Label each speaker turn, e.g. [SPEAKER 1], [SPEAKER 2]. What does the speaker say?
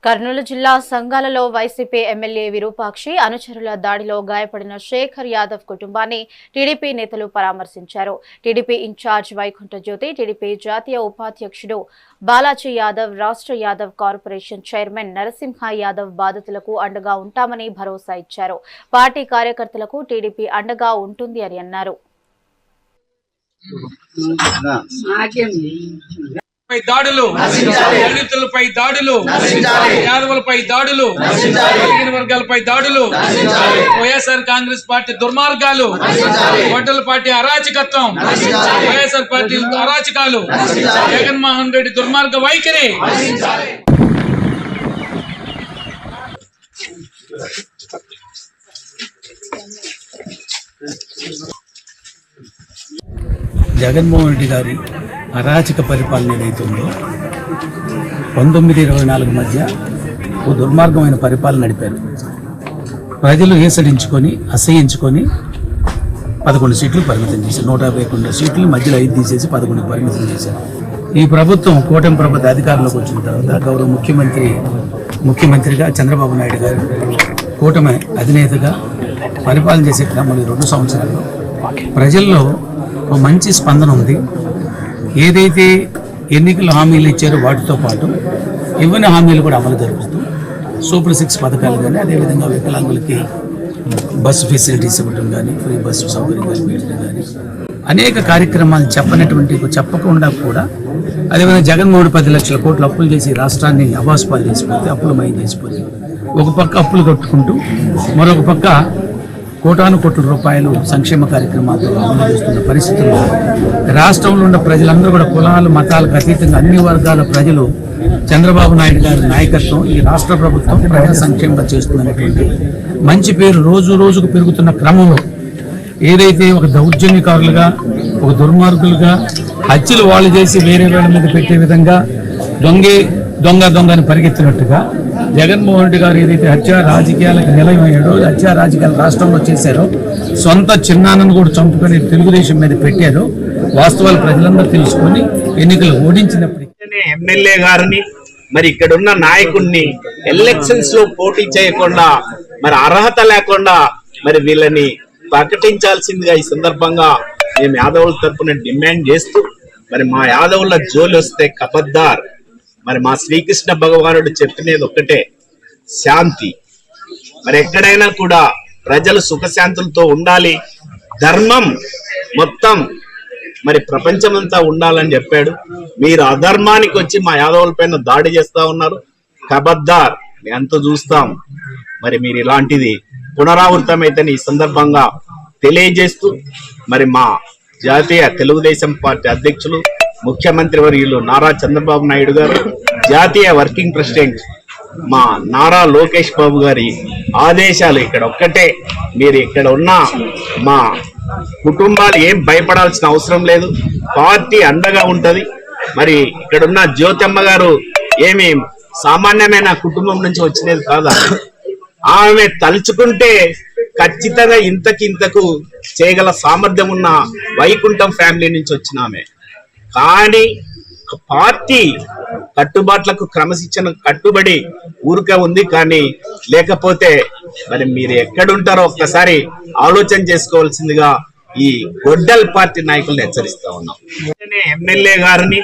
[SPEAKER 1] కర్నూలు జిల్లా సంగాలలో YCP MLA Virupakshi అనుచరుల దాడిలో గాయపడిన శేఖర్ యాదవ్ కుటుంబాన్ని టీడీపీ నేతలు పరామర్శించారు. టీడీపీ ఇన్ఛార్జ్ వైకుంఠ జ్యోతి, టీడీపీ జాతీయ ఉపాధ్యక్షుడు బాలాజీ యాదవ్, రాష్ట్ర యాదవ్ కార్పొరేషన్ చైర్మన్ నరసింహ యాదవ్ బాధితులకు అండగా ఉంటామని భరోసా ఇచ్చారు. పార్టీ కార్యకర్తలకు టీడీపీ అండగా ఉంటుంది అని అన్నారు.
[SPEAKER 2] దాడులు, దళితులపై దాడులు, యాదవులపై దాడులు, గిరిజన వర్గాలపై దాడులు, వైఎస్ఆర్ కాంగ్రెస్ పార్టీ దుర్మార్గాలు, ఓటర్ల పార్టీ అరాచకత్వం, వైఎస్ఆర్ పార్టీ అరాచకాలు, జగన్మోహన్ రెడ్డి దుర్మార్గ వైఖరి.
[SPEAKER 3] జగన్మోహన్ రెడ్డి గారి అరాచక పరిపాలన ఏదైతుందో 1924 మధ్య ఓ దుర్మార్గమైన పరిపాలన నడిపారు. ప్రజలు ఏసడించుకొని అసహించుకొని 11 సీట్లు పరిమితం చేశారు. 151 సీట్లు మధ్యలో 5 తీసేసి 11 పరిమితం చేశారు. ఈ ప్రభుత్వం కూటమి ప్రభుత్వ అధికారంలోకి వచ్చిన తర్వాత గౌరవ ముఖ్యమంత్రిగా చంద్రబాబు నాయుడు గారు కూటమి అధినేతగా పరిపాలన చేసే క్రమంలో 2 సంవత్సరాల్లో ప్రజల్లో ఒక మంచి స్పందన ఉంది. ఏదైతే ఎన్నికల హామీలు ఇచ్చారో వాటితో పాటు ఇవ్వని హామీలు కూడా అమలు జరుగుతూ సూపర్ 6 పథకాలు కానీ, అదేవిధంగా వికలాంగులకి బస్సు ఫెసిలిటీస్ ఇవ్వడం కానీ, ఫ్రీ బస్సు సౌకర్యం కల్పించడం కానీ, అనేక కార్యక్రమాలు చెప్పకుండా కూడా, అదేవిధంగా జగన్మోహన్ 10 లక్షల కోట్లు అప్పులు చేసి రాష్ట్రాన్ని అవాసుపాలు చేసిపోతే, అప్పులమయం చేసిపోతే, ఒక పక్క అప్పులు కట్టుకుంటూ మరొక పక్క కోటాను కోట్ల రూపాయలు సంక్షేమ కార్యక్రమాలతో అమలు చేస్తున్న పరిస్థితుల్లో రాష్ట్రంలో ఉన్న ప్రజలందరూ కూడా కులాలు మతాలకు అతీతంగా అన్ని వర్గాల ప్రజలు చంద్రబాబు నాయుడు గారి నాయకత్వం, ఈ రాష్ట్ర ప్రభుత్వం ప్రజా సంక్షేమం చేస్తున్నటువంటి మంచి పేరు రోజు రోజుకు పెరుగుతున్న క్రమంలో ఏదైతే ఒక దౌర్జన్యకారులుగా, ఒక దుర్మార్గులుగా హత్యలు వాళ్ళు చేసి వేరే వాళ్ళ మీద పెట్టే విధంగా దొంగని పరిగెత్తినట్టుగా జగన్మోహన్ రెడ్డి గారు ఏదైతే హత్యా రాజకీయాలకు నిలయమయ్యాడో, హత్యా రాజకీయాలు రాష్ట్రంలో చేశారో, సొంత చిన్నాన్నను కూడా చంపుకొని తెలుగుదేశం మీద పెట్టారో వాస్తవాలు ప్రజలందరూ తెలుసుకొని ఎన్నికలు ఓడించినప్పటికీ
[SPEAKER 4] ఎమ్మెల్యే గారిని, మరి ఇక్కడున్న నాయకుడిని ఎలక్షన్స్ లో పోటీ చేయకుండా, మరి అర్హత లేకుండా మరి వీళ్ళని ప్రకటించాల్సిందిగా ఈ సందర్భంగా మేము యాదవుల తరఫున డిమాండ్ చేస్తూ, మరి మా యాదవుల జోలి వస్తే కబద్దార్. మరి మా శ్రీకృష్ణ భగవానుడు చెప్పినది ఒక్కటే, శాంతి. మరి ఎక్కడైనా కూడా ప్రజలు సుఖశాంతులతో ఉండాలి, ధర్మం మొత్తం మరి ప్రపంచమంతా ఉండాలని చెప్పాడు. మీరు అధర్మానికి వచ్చి మా యాదవుల పైన దాడి చేస్తా ఉన్నారు, కబద్దార్, ఎంత చూస్తాం. మరి మీరు ఇలాంటిది పునరావృతమైతే ఈ సందర్భంగా తెలియజేస్తూ, మరి మా జాతీయ తెలుగుదేశం పార్టీ అధ్యక్షులు ముఖ్యమంత్రి వర్యులు నారా చంద్రబాబు నాయుడు గారు, జాతీయ వర్కింగ్ ప్రెసిడెంట్ మా నారా లోకేష్ బాబు గారి ఆదేశాలు ఇక్కడ ఒక్కటే, మీరు ఇక్కడ ఉన్న మా కుటుంబాలు ఏం భయపడాల్సిన అవసరం లేదు, పార్టీ అండగా ఉంటది. మరి ఇక్కడున్న జ్యోతమ్మ గారు ఏమి సామాన్యమైన కుటుంబం నుంచి వచ్చినది కాదా, ఆమె తలుచుకుంటే ఖచ్చితంగా ఇంతకు చేయగల సామర్థ్యం ఉన్న వైకుంఠం ఫ్యామిలీ నుంచి వచ్చిన ఆమె. కానీ పార్టీ కట్టుబాట్లకు క్రమశిక్షణ కట్టుబడి ఊరికే ఉంది. కానీ లేకపోతే మరి మీరు ఎక్కడుంటారో ఒక్కసారి ఆలోచన చేసుకోవాల్సిందిగా ఈ గొడ్డల్ పార్టీ నాయకులను హెచ్చరిస్తా ఉన్నాం. ఎమ్మెల్యే గారిని